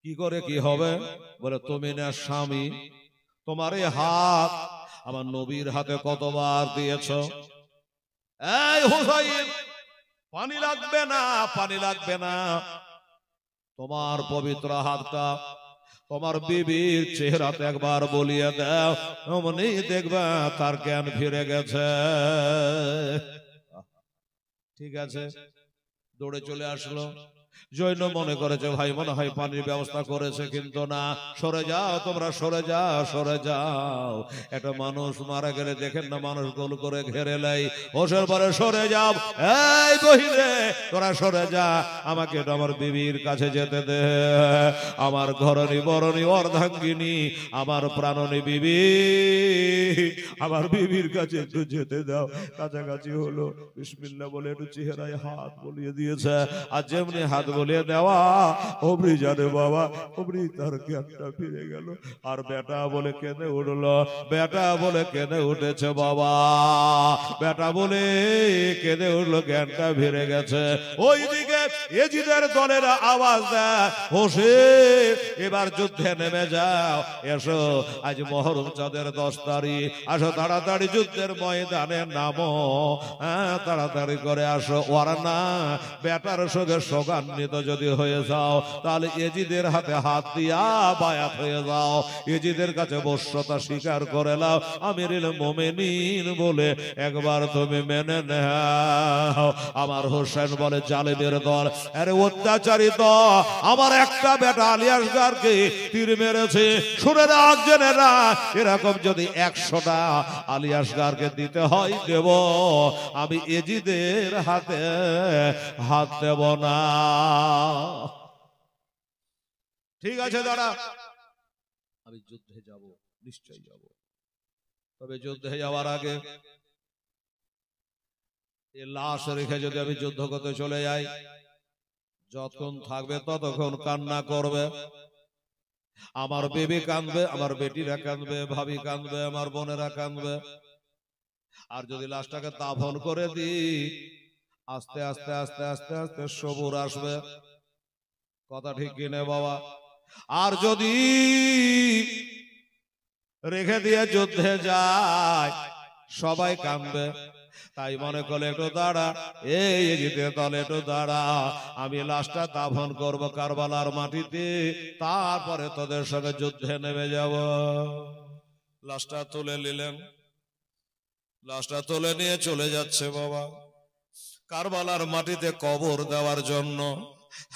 কি করে কি হবে? বলে তুমি না স্বামী, তোমার এই হাত আমার নবীর হাতে কতবার দিয়েছ। এই হুসাইন পানি লাগবে না, পানি লাগবে না, তোমার পবিত্র হাতটা তোমার বিবির চেহারাতে একবার বলিয়ে দাও, অমনি দেখবা তার জ্ঞান ফিরে গেছে। ঠিক আছে, দৌড়ে চলে আসলো। জৈন মনে করেছে ভাই মনে হয় পানির ব্যবস্থা করেছে, কিন্তু না, সরে যাও তোমরা, সরে যাও, সরে যাও। একটা মানুষ মারা গেলে দেখেন না মানুষ গোল করে ঘেরে লাই, হোসেন বলে সরে যাও, এই বহিরে তোরা সরে যা, আমাকে আমার বিবির কাছে যেতে দে, আমার ঘরণী বরণী অর্ধাঙ্গিনী আমার প্রাণনী বিবি, আমার বিবির কাছে একটু যেতে দাও। কাছাকাছি হলো, বিসমিল্লাহ বলে একটু চেহারায় হাত বলিয়ে দিয়েছে, আর যেমনি হাত বলিয়ে দেওয়া অমরি জানে বাবা, অমরি তার জ্ঞানটা ফিরে গেল। আর বেটা বলে কেঁদে উঠলো, বেটা বলে কেঁদে উঠেছে বাবা, বেটা বলে কেঁদে উঠলো, জ্ঞানটা ফিরে গেছে। ওইদিকে এজিদের দলের আওয়াজ দেয়, হোসেন এবার যুদ্ধে নেমে যাও, এসো আজ মহরম চাঁদের 10 তারিখ, আসো তাড়াতাড়ি যুদ্ধের ময়দানে নামো, হ্যাঁ তাড়াতাড়ি করে আসো, ওরা না বেটার সঙ্গে সোগান্বিত যদি হয়ে যাও, তাহলে এজিদের হাতে হাত দিয়া বায়াত হয়ে যাও, এজিদের কাছে বশ্যতা স্বীকার করে নাও, আমিরুল মুমিনিন বলে একবার তুমি মেনে নাও। আমার হোসেন বলে জালেমের দল, আরে অত্যাচারিত আমার একটা বেটা আলী আসগারকে তীর মেরেছে, শুনে রাখ জেনে রাখ, এরকম যদি 100টা আলী আসগারকে দিতে হয় দেব, আমি এজিদের হাতে হাত দেব না। ঠিক আছে দাঁড়া, আমি যুদ্ধে যাব, নিশ্চয়ই যাব, তবে যুদ্ধে যাওয়ার আগে এই লাশ রেখে যদি আমি যুদ্ধ করতে চলে যাই, যতক্ষণ থাকবে ততক্ষণ কান্না করবে, আমার বেবি কাঁদবে, আমার বেটিরা কাঁদবে, ভাবি কাঁদবে, আমার বোনেরা কাঁদবে, আর যদি লাশটাকে দাফন করে দিই, আস্তে আস্তে আস্তে আস্তে আস্তে সবুর আসবে। কথা ঠিক কিনে বাবা? আর যদি রেখে দিয়ে যুদ্ধে যায়, সবাই কাঁদবে। তাই মনে করলে একটু দাঁড়া, এই জিতে তলে একটু দাঁড়া, আমি লাশটা দাফন করব কারবালার মাটিতে, তারপরে তোদের সঙ্গে যুদ্ধে নেমে যাব। লাশটা তুলে নিলেন, লাশটা তুলে নিয়ে চলে যাচ্ছে বাবা কারবালার মাটিতে কবর দেওয়ার জন্য।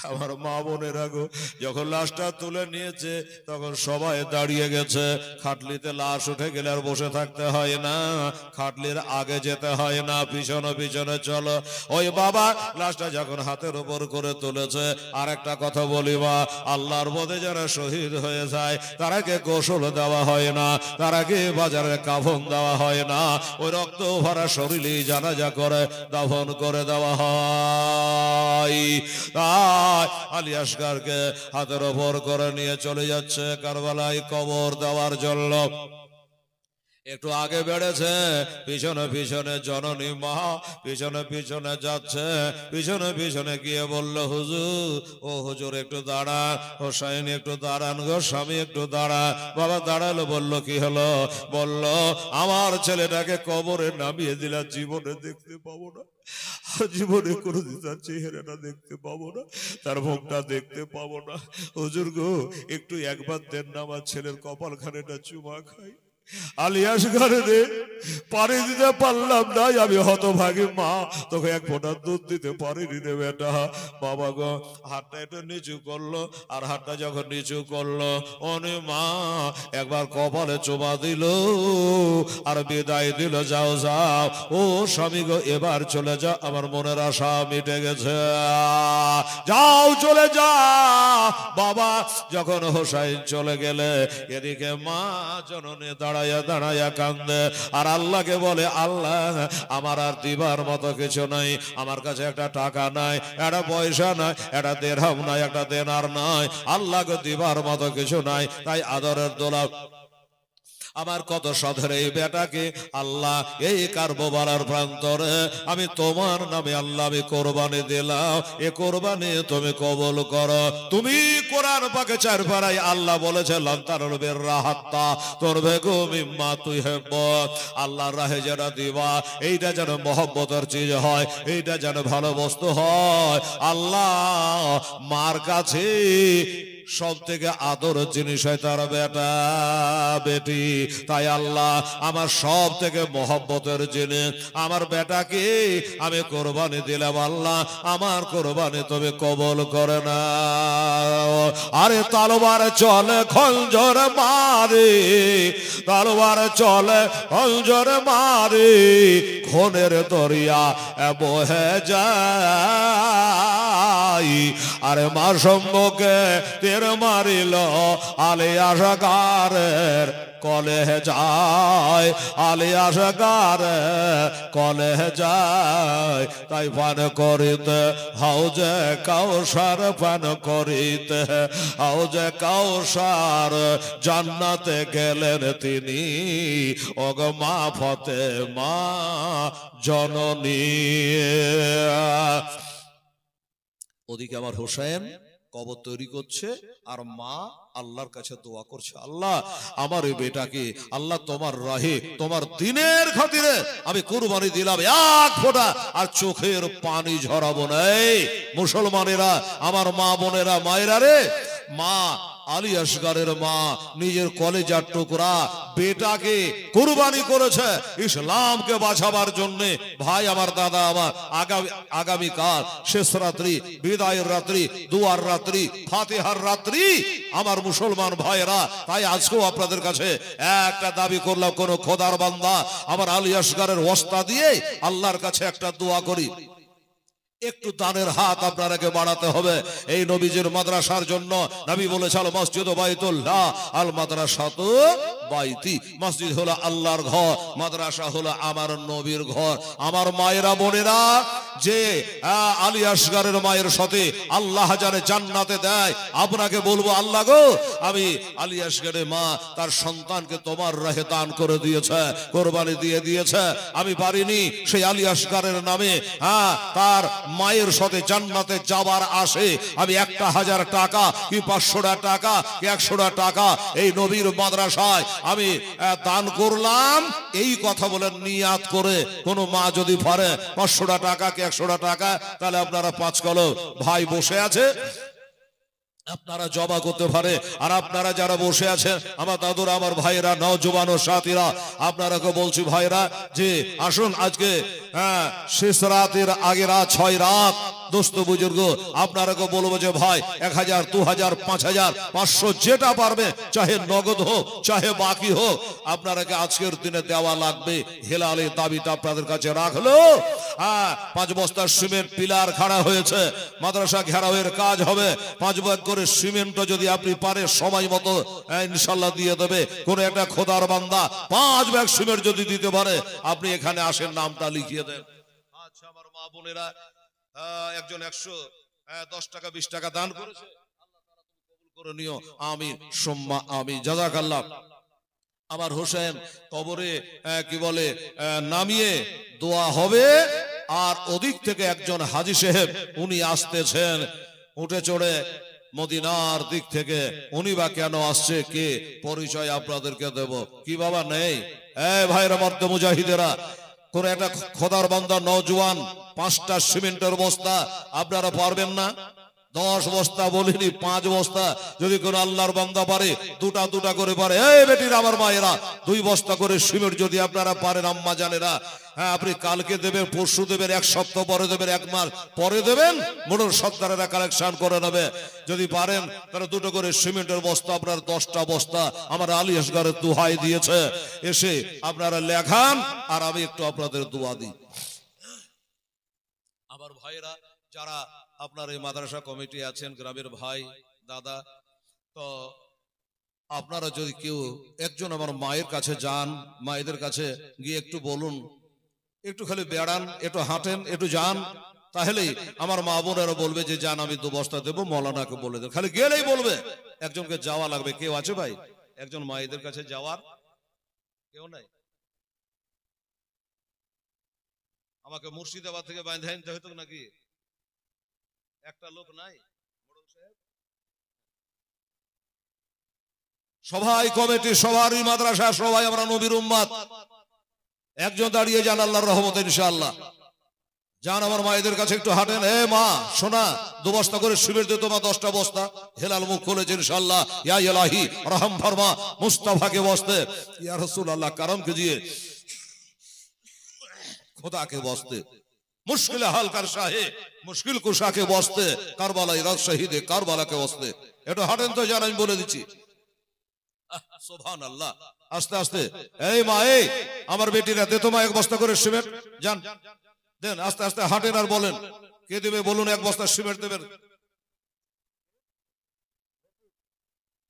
আমার মা বোনেরা গো, যখন লাশটা তুলে নিয়েছে তখন সবাই দাঁড়িয়ে গেছে। খাটলিতে লাশ উঠে গেলে আর বসে থাকতে হয় না, খাটলির আগে যেতে হয় না, পিছনে পিছনে চলো। ওই বাবা লাশটা যখন হাতের উপর করে তুলেছে, আর একটা কথা বলিবা, আল্লাহর পথে যারা শহীদ হয়ে যায় তারাকে গোসল দেওয়া হয় না, তারাকে বাজারে কাফন দেওয়া হয় না, ওই রক্ত ভরা শরীরে জানাজা করে দাফন করে দেওয়া হয়। আলী আসগরকে হাতের ওপর করে নিয়ে চলে যাচ্ছে কারবালায় কবর দেওয়ার জন্য। একটু আগে বেড়েছে, পিছনে পিছনে জননী মা পিছনে পিছনে যাচ্ছে। পিছনে পিছনে গিয়ে বলল, হুজুর, ও হুজুর একটু দাঁড়ান, হোসাইন একটু দাঁড়ান গো, স্বামী একটু দাঁড়া। বাবা দাঁড়ালো, বলল কি হলো? বলল, আমার ছেলেটাকে কবরে নামিয়ে দিলাম, জীবনে দেখতে পাবো না, জীবনে কোনোদিন তার চেহারাটা দেখতে পাবো না, তার মুখটা দেখতে পাবো না। হুজুর গো, একটু একবার দেন না, আমার ছেলের কপালখানেটা চুমা খাই। আলী আসগর রে, পানি দিতে পারলাম না, আমি হতভাগী মা, তোকে এক ফোঁটা দুধ দিতে পারিনি রে বেটা। বাবা গো, হাতটা একটু নিচু করলো, আর হাতটা যখন নিচু করলো, অনে মা একবার কপালে চুমা দিল আর বিদায় দিল, যাও যাও ও স্বামী গো, এবার চলে যাও, আমার মনের আশা মিটে গেছে, যাও চলে যাও। বাবা যখন হোসাইন চলে গেলে, এদিকে মা জননী দাঁড়াইয়া দাঁড়াইয়া কান্দে, আর আল্লাহকে বলে, আল্লাহ আমার আর দিবার মতো কিছু নাই, আমার কাছে একটা টাকা নাই, একটা পয়সা নাই, একটা দেরহাম নাই, একটা দেনার নাই, আল্লাহকে দিবার মতো কিছু নাই। তাই আদরের দোলা আমার কত সাধের এই বেটাকে আল্লাহ এই কারবালার প্রান্তরে আমি তোমার নামে আল্লাহ আমি কোরবানি দিলাম, এ কোরবানি তুমি কবুল করো। তুমি কোরআন পাকে 4 পারায় আল্লাহ বলেছে, লান্তারুল বিররা হাত্তা তুরবিকু মিম্মা তুহিব্বুন, আল্লাহর রাহে যেটা দিবা এইটা যেন মহব্বতের চিজ হয়, এইটা যেন ভালো বস্তু হয়। আল্লাহ মার কাছে সব থেকে আদর জিনিস হয় তার বেটা বেটি, তাই আল্লাহ আমার সব থেকে মহব্বতের জিনিস আমার বেটাকে আমি কোরবানি দিলাম, আল্লাহ আমার কোরবানি তুমি কবুল করে না। আরে তলোয়ার চলে খঞ্জর মারে, তলোয়ার চলে খঞ্জর মারে, খুনের দরিয়া বহে যায়, আরে মা সম্মুখে তীর মারিল আলী আসগরের কলে যায়, আলী আসগরের কলে যায়। তাই পান করিতে হাউজে কাউসার, পান করিতে হাউজে কাউসার, জান্নাতে গেলেন তিনি ওগ মা ফাতেমা জননী। ওদিকে আমার হোসেন কবর তৈরি করছে, আর মা আল্লাহর কাছে দোয়া করছে, আল্লাহ আমার এই বেটাকে আল্লাহ তোমার রাহে তোমার দিনের খাতিরে আমি কুরবানি দিলাম, এক ফোঁটা আর চোখের পানি ঝরাবো না। মুসলমানেরা, আমার মা বোনেরা, মায়েরা রে, মা আলী আসগরের মা নিজের কলেজার টুকরা বেটাকে কুরবানি করেছে ইসলামকে বাঁচাবার জন্য। ভাই আমার, দাদা আমার, আগামীকাল শেষ রাত্রি, বিদায়ের রাত্রি, দুয়ার রাত্রি, ফাতিহার রাত্রি আমার মুসলমান ভাইয়েরা। তাই আজকেও আপনাদের কাছে একটা দাবি করলাম, কোন খোদার বান্দা আমার আলী আসগরের ওয়াস্তা দিয়ে আল্লাহর কাছে একটা দোয়া করি, একটু দানের হাত আপনারাকে বাড়াতে হবে এই নবীজির মাদ্রাসার জন্য। নবী বলেছে আল মসজিদ বাইতুল্লাহ আল মাদ্রাসাতু বাইতি, মসজিদ হলো আল্লাহর ঘর, মাদ্রাসা হলো আমার নবীর ঘর। আমার মায়েরা বোনেরা, যে আলী আসগরের মায়ের সাথে আল্লাহ জানে জান্নাতে দেয়, আপনাকে বলবো আল্লাহ গো, আমি আলী আসগরের মা তার সন্তানকে তোমার রাহে দান করে দিয়েছে, কোরবানি দিয়ে দিয়েছে, আমি পারিনি সেই আলী আসগরের নামে তার মায়ের সাথে জান্নাতে যাবার আসে আমি 1000 টাকা কি 500 টাকা কি 100 টাকা এই নবীর মাদ্রাসায় আমি দান করলাম। এই কথা বলে নিয়াত করে কোন মা যদি পারে 500 টাকা কি 100 টাকা, তাহলে আপনারা 5 কলম ভাই বসে আছে, আপনারা জমা করতে পারে। আর আপনারা যারা বসে আছেন আমার দাদুরা, আমার ভাইরা, নওজোয়ান ও সাথীরা, আপনারাকে বলছি ভাইরা যে আসুন আজকে শেষ রাতের আগে রাত 6 রাত দোস্ত বুজুর্গ, আপনারাকে বলবো যে ভাই 1000 2000 5000 500 যেটা পারবে, চাহে নগদ হোক চাহে বাকি হোক, আপনারাকে আজকের দিনে দেওয়া লাগবে। হেলালের দাবিটা আপনাদের কাছে রাখলো। 5 বস্তা সিমেন্ট পিলার খাড়া হয়েছে, মাদ্রাসা ঘেরাওয়ের কাজ হবে, 5 ব্যাগ করে সিমেন্ট যদি আপনি পারে সময় মতো ইনশাল্লাহ দিয়ে দেবে। কোন একটা খোদার বান্দা 5 ব্যাগ সিমেন্ট যদি দিতে পারে, আপনি এখানে আসেন, নামটা লিখিয়ে দেন। আচ্ছা আমার মা বোনেরা, একজন 110 টাকা 20 টাকা দান করেছে, আল্লাহ তাআলা তুমি কবুল করে নিও, আমিন সুম্মা আমিন, জাযাকাল্লাহ। আমার হোসেন কবরে কি বলে নামিয়ে দোয়া হবে। আর ওদিক থেকে একজন হাজী সাহেব উনি আসতেছেন উঠে চড়ে মদিনার দিক থেকে, উনি বা কেন আসছে কে পরিচয় আপনাদেরকে দেব কি বাবা নেই? ভাইরা মর্দ মুজাহিদেরা, কোন একটা খোদার বান্দা নওজোয়ান 5টা সিমেন্টের বস্তা আপনারা পারবেন না? 10 বস্তা বলিনি, 5 বস্তা যদি কোন আল্লাহর বান্দা পারে, দুটা করে পারে, এই বেটির আমার মায়েরা 2 বস্তা করে সিমেন্ট যদি আপনারা পারেন, আম্মা জানেরা, আপনি কালকে দেবেন, পরশু দেবেন, 1 সপ্তাহ পরে দেবেন, 1 মাস পরে দেবেন, মোটর সত্তারেরা কালেকশন করে নেবে। যদি পারেন তাহলে 2টো করে সিমেন্টের বস্তা, আপনার 10টা বস্তা আমার আলী আসগরের দোহাই দিয়েছে, এসে আপনারা লেখান আর আমি একটু আপনাদের দোয়া দিই। আমার ভাইরা যারা আপনার এই মাদ্রাসা কমিটি আছেন, গ্রামের ভাই দাদা, তো আপনারা যদি কেউ একজন আমার মায়ের কাছে যান, মায়েদের কাছে গিয়ে একটু বলুন, একটু খালি বেড়ান, একটু হাঁটেন, একটু যান, তাহলেই আমার মা বোনেরা বলবে যে যান আমি 2 বস্তা দেবো, মৌলানাকে বলে দেব, খালি গেলেই বলবে। একজনকে যাওয়া লাগবে, কেউ আছে ভাই একজন মায়েদের কাছে যাওয়ার? কেউ নাই? আমাকে মুর্শিদাবাদ থেকে বাইন্ধে আনতে হতো নাকি? একটা লোক নাই? সবাই কমিটি, সবারই মাদ্রাসা, সবাই আমরা নবীর উম্মত, একজন দাঁড়িয়ে যান আল্লাহর রহমতে ইনশাআল্লাহ। যান আমার মায়েদের কাছে একটু হাঁটেন। মা শোনা, 2 বস্তা করে সিমেন্ট দিতে, তোমার 10টা বস্তা। হেলাল মুখ খুলেছে ইনশাআল্লাহ, ইয়া ইলাহি রহম ফরমা মুস্তাফা के वास्ते, या रसूल अल्लाह करम कीजिए, खुदा के वास्ते, मुश्किल हल कर शाहे मुश्किल कुशा के वास्ते, কারবালা ইরাদ শহীদে কারবালা के वास्ते। একটু হাঁটেন তো, জান আমি বলে দিচ্ছি। সুবহানাল্লাহ, আস্তে আস্তে। এই মা, এই আমার বেটিরা দে তোমায় 1 বস্তা করে সিমেন্ট, যান দেন, আস্তে আস্তে হাঁটেন আর বলেন কে দেবে বলুন, 1 বস্তা সিমেন্ট দেবেন।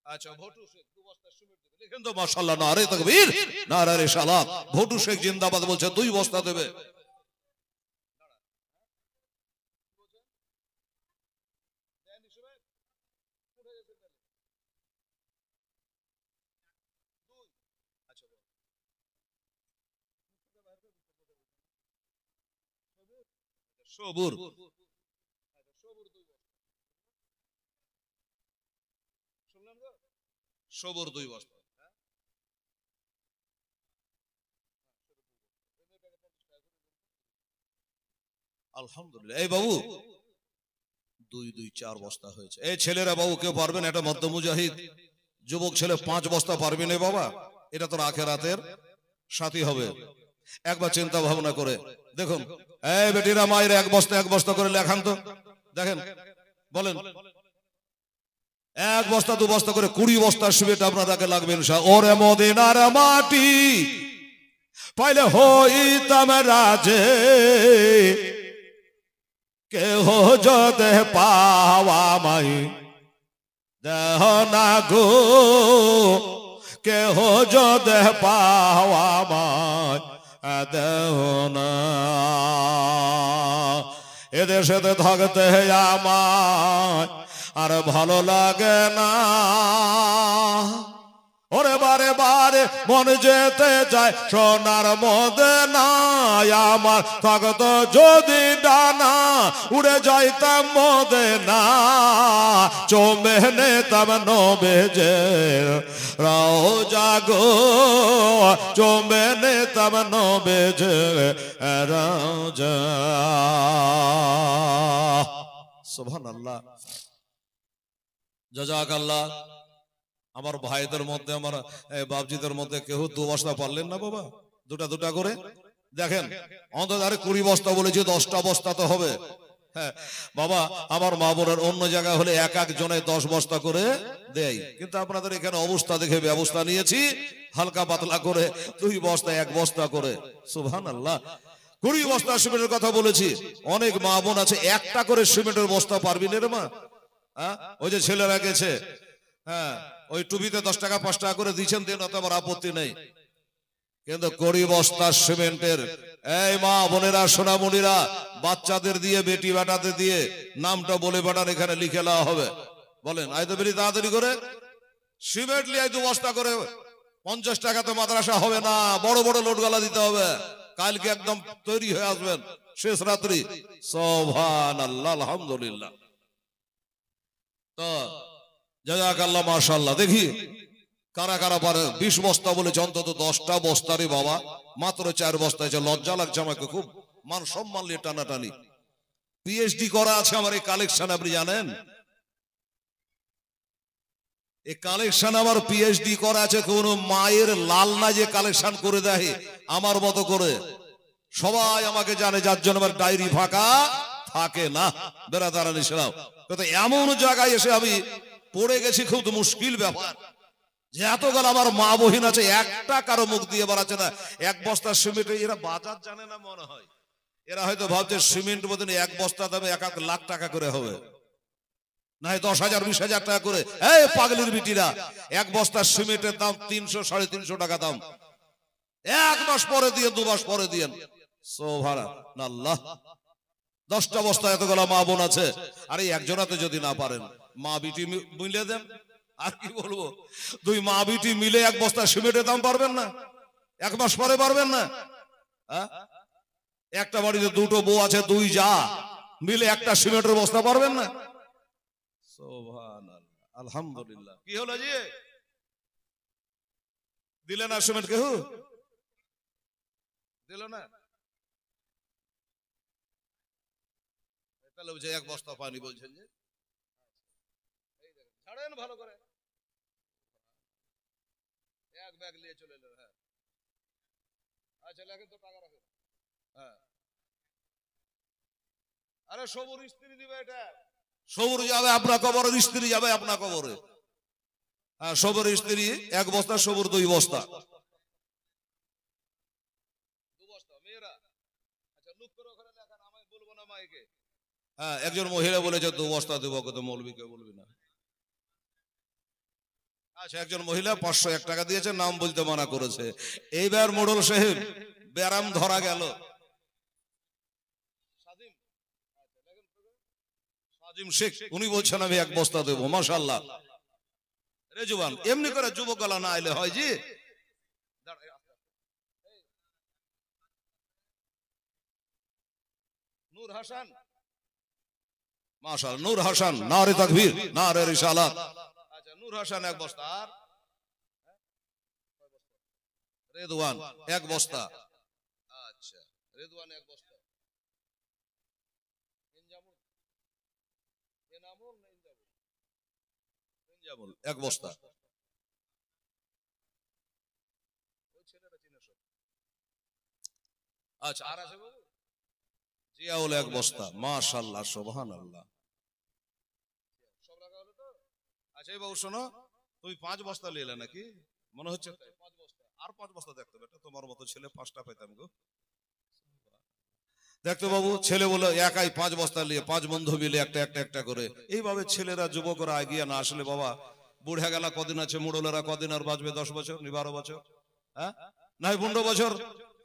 আচ্ছা ভোটু শেখ 2 বস্তা সিমেন্ট দেবে, লিখেন তো মাশাআল্লাহ, নারে তাকবীর নারে রিসালাত। ভোটু শেখ জিন্দাবাদ বলছে 2 বস্তা দেবে। সবুর সবুর 2 বস্তা। আলহামদুলিল্লাহ। এই বাবু 2 4 বস্তা হয়েছে। এই ছেলেরা বাবু কেউ পারবেন? এটা মধ্য মুজাহিদ যুবক ছেলে 5 বস্তা পারবেন? এ বাবা, এটা তোর আখেরাতের সাথী হবে। একবার চিন্তা ভাবনা করে দেখুন। এই বেটিরা মায়ের 1 বস্তা করে লেখান তো, দেখেন বলেন। 1 বস্তা 2 বস্তা করে 20 বস্তা সিমেন্ট আপনাদেরকে লাগবে ইনশাআল্লাহ। ওরে মদিনার মাটি পাইলে হইতাম রাজে, কেহ যদি পাওয়া মাই দেহ না গো, কেহ যদি পাওয়া মাই দেহ না। এদেশেতে থাকতে আমার আর ভালো লাগে না, ওরে বারে বারে মন যেতে যায় সোনার মদিনা। আমার থাকতো যদি ডানা উড়ে যাইতাম মদিনা, চোমে নিতাম নবীজে রওজা গো, চোমে নিতাম নবীজে রওজা। সুবহানাল্লাহ, জাযাকাল্লাহ। আমার ভাইদের মধ্যে, আমার বাপজিদের মধ্যে কেউ 2 বস্তা পারলেন না বাবা? দুটা দুটা করে দেখেন, অন্তত আরে 20 বস্তা বলেছি, 10টা বস্তা তো হবে। হ্যাঁ বাবা, আমার মা বোনের অন্য জায়গায় হলে এক এক জনে 10 বস্তা করে দেয়, কিন্তু আপনাদের এখানে অবস্থা দেখে ব্যবস্থা নিয়েছি হালকা পাতলা করে 2 বস্তা 1 বস্তা করে। সুবহানাল্লাহ। 20 বস্তা সিমেন্টের কথা বলেছি। অনেক মা বোন আছে একটা করে সিমেন্টের বস্তা পারবি না রে মা। হ্যাঁ, ওই যে ছেলেরা গেছে, হ্যাঁ ওই টুপিতে 10 টাকা 5 টাকা করে দিচ্ছেন, দেন, অত আমার আপত্তি নেই, কিন্তু 20 বস্তা সিমেন্টের, এই মা বোনেরা সোনামণিরা, বাচ্চাদের দিয়ে বেটি বেটাদের দিয়ে নামটা বলে বেটার এখানে লিখে নেওয়া হবে। বলেন আই তো বেরি তাড়াতাড়ি করে সিমেন্ট লিয়ে 2 বস্তা করে। 50 টাকা তো মাদ্রাসা হবে না, বড় বড় লোডগালা দিতে হবে। কালকে একদম তৈরি হয়ে আসবেন শেষ রাত্রি। সুবহানাল্লাহ, আলহামদুলিল্লাহ। তো জাযাকাল্লাহ, মাশাআল্লাহ। দেখি কারা কারা পারে। 20 বস্তা বলেছে, অন্তত 10টা বস্তারে বাবা মাত্র 4 বস্তা আছে। লজ্জা লাগছে আমাকে খুব, মান সম্মান নিয়ে টানাটানি। পিএইচডি করা আছে আমার এই কালেকশন, আপনি জানেন? এই কালেকশন আমার পিএইচডি করা আছে। কোন মায়ের লাল না যে কালেকশন করে দেয় আমার মতো করে। সবাই আমাকে জানে, যার জন্য আমার ডায়েরি ফাঁকা থাকে না। বেরাদারানি ইসলাম, কিন্তু এমন জায়গায় এসে আমি পড়ে গেছি, খুব মুশকিল ব্যাপার যে এতগুলো আমার মা বহিন আছে, একটা কারো মুখ দিয়ে বাড়াচ্ছে না। 1 বস্তা সিমেন্টে এরা বাজার জানে না মনে হয়। এরা হয়তো ভাবছে সিমেন্ট বোধ 1 বস্তা দামে 1 লাখ টাকা করে হবে, না 10,000 20,000 টাকা করে। এই পাগলির বিটিরা, 1 বস্তা সিমেন্টের দাম 300 350 টাকা দাম। 1 মাস পরে দিয়ে 2 মাস পরে দিয়ে। সুবহানাল্লাহ। 10টা বস্তা এতগুলো মা বোন আছে, আরে একজনাতে যদি না পারেন, মা বিটি মিলে দেন। আর কি বলবো, 2 মা বিটি মিলে 1 বস্তা সিমেন্টের দাম পারবেন না? 1 মাস পরে পারবেন না? একটা বাড়িতে 2টো বউ আছে, 2 যা মিলে একটা সিমেন্টের বস্তা পারবেন না? সুবহানাল্লাহ, আলহামদুলিল্লাহ। কি হলো জি, দিলে না সিমেন্ট? কেউ দিল না? তাহলে বুঝে 1 বস্তা পানি বলছেন যে ছাড়েন ভালো করে, 1 ব্যাগ নিয়ে চলে এলেন। হ্যাঁ আচ্ছা, লেখেন তো, টাকা রাখেন। হ্যাঁ, আরে সবুর স্ত্রী দিবে এটা। সবুর যাবে আপনার কবরে, স্ত্রী যাবে আপনার কবরে। হ্যাঁ, সবুর স্ত্রী 1 বস্তা, সবুর 2 বস্তা। 2 বস্তা মেয়েরা। আচ্ছা, লুক করে ওখানে লেখেন, আমি বলবো না মাইকে। হ্যাঁ, একজন মহিলা বলেছে 2 বস্তা দেবো, কত মৌলবীকে বলবি না। আচ্ছা, একজন মহিলা 501 টাকা দিয়েছে, নাম বলতে মানা করেছে। এইবার মোড়ল সাহেব ব্যারাম ধরা গেল। সাজিম শেখ, উনি বলছেন আমি 1 বস্তা দেবো। মাশাআল্লাহ, রেজওয়ান। এমনি করে যুবক গলা না আইলে হয় জি। নূর হাসান, মাশাআল্লাহ, নূর হাসান, নারে তাকবীর, নারে রিসালাত। আচ্ছা, নূর হাসান 1 বস্তা। আর রেদওয়ান 1 বস্তা। আচ্ছা, রেদওয়ান 1 বস্তা। ইনজামুল, এনামুল না ইনজামুল? ইনজামুল 1 বস্তা। ওই ছেলেটা চিনে সব। আচ্ছা, আর আছে বাবু? জিয়াউল 1 বস্তা। মাশাআল্লাহ, সুবহানাল্লাহ। সব রাখা হলো তো? আচ্ছা এই বাবু শোনো, তুমি 5 বস্তা নিলে নাকি মনে হচ্ছে? 5 বস্তা। আর 5 বস্তা দেখতে বেটা, তোমার মতো ছেলে 5টা পেতাম গো। দেখতো বাবু, ছেলে বলে একাই 5 বস্তা নিয়ে 5 বন্ধু মিলে একটা করে এইভাবে ছেলেরা যুবকরা এগিয়ে না আসলে বাবা বুড়া গেলা কদিন আছে, মুড়লেরা কদিন আর বাঁচবে? 10 বছর নি 12 বছর, হ্যাঁ নাই 15 বছর।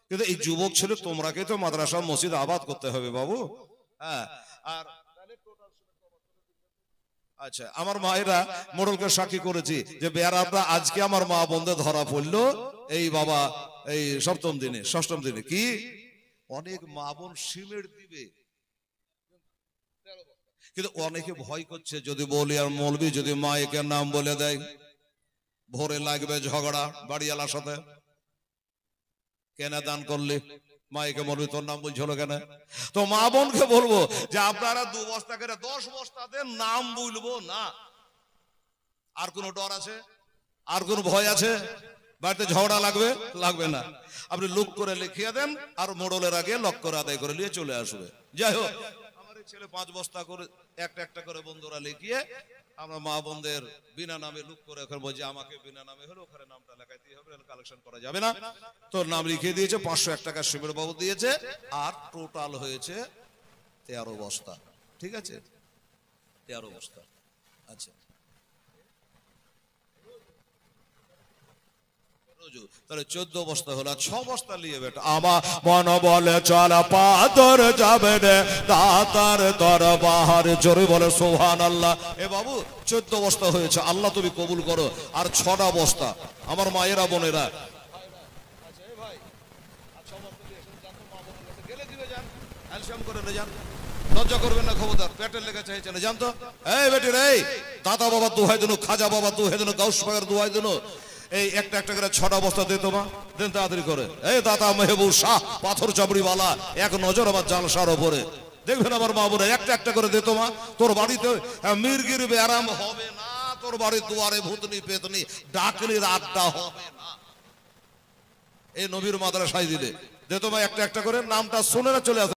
কিন্তু এই যুবক ছেলে তোমরাকে তো মাদ্রাসা মসজিদ আবাদ করতে হবে বাবু। হ্যাঁ, আর আচ্ছা, আমার মায়েরা মোড়লকে সাক্ষী করেছি যে বেয়ারাটা আজকে আমার মা বন্ধে ধরা পড়লো এই বাবা এই সপ্তম দিনে, ষষ্ঠম দিনে। কি অনেক মা বোন সিমেন্ট দিবে, কিন্তু অনেকে ভয় করছে যদি বলি আর মৌলবি যদি মায়ের নাম বলে দেয় ভোরে লাগবে ঝগড়া বাড়িওয়ালার সাথে, কেন দান করলি মাইকে বলবি তোর নাম বলছিল কেন? তো মা বোনকে বলবো যে আপনারা 2 বস্তা করে 10 বস্তাতে নাম বলবো না। আর কোনো ডর আছে? আর কোনো ভয় আছে? বাড়িতে ঝগড়া লাগবে? লাগবে না। আপনি লুক করে লিখিয়ে দেন আর মোড়লের আগে লক করে আদায় করে নিয়ে চলে আসবে। যাই হোক, আমার ছেলে 5 বস্তা করে একটা করে বন্ধুরা লিখিয়ে আমরা মা বোনদের বিনা নামে লুক করে ওখানে বলছি আমাকে বিনা নামে হলো ওখানে নামটা লেখাইতে হবে, কালেকশন করা যাবে না। তোর নাম লিখিয়ে দিয়েছে, 501 টাকা শিবির বাবু দিয়েছে, আর টোটাল হয়েছে 13 বস্তা। ঠিক আছে, 13 বস্তা। আচ্ছা, তাহলে 14 বস্তা হলো, 6 বস্তা নিয়ে বেটা আমার মন বলে চল পাথর যাবে রে দাতার দরবার, জোরে বলে সুবহানাল্লাহ। এ বাবু 14 বস্তা হয়েছে, আল্লাহ তুমি কবুল করো। আর 6টা বস্তা আমার মায়েরা বোনেরা লজ্জা করবেন না, খবরদার, পেটের লেগে চাইছে না জানতো। এই বেটি রে, দাদা বাবা দুহাই দিন, খাজা বাবা দুহাই দিন, গাউস পাগের দুহাই দিন, এই একটা করে 6টা বস্তা দিত মা, দেন তাড়াতাড়ি করে। এই দাদা মেহবুব শাহ পাথর চাবড়িওয়ালা, এক নজর আমার জালসার ওপরে দেখবেন আমার মা বোনে একটা করে দিত মা। তোর বাড়িতে মির্গির ব্যারাম হবে না, তোর বাড়ির দুয়ারে ভূতনি পেতনি ডাকলির আড্ডা হবে না। এই নবীর মাদ্রাসায় দিলে দিত মা একটা করে, নামটা শুনে না চলে আসে।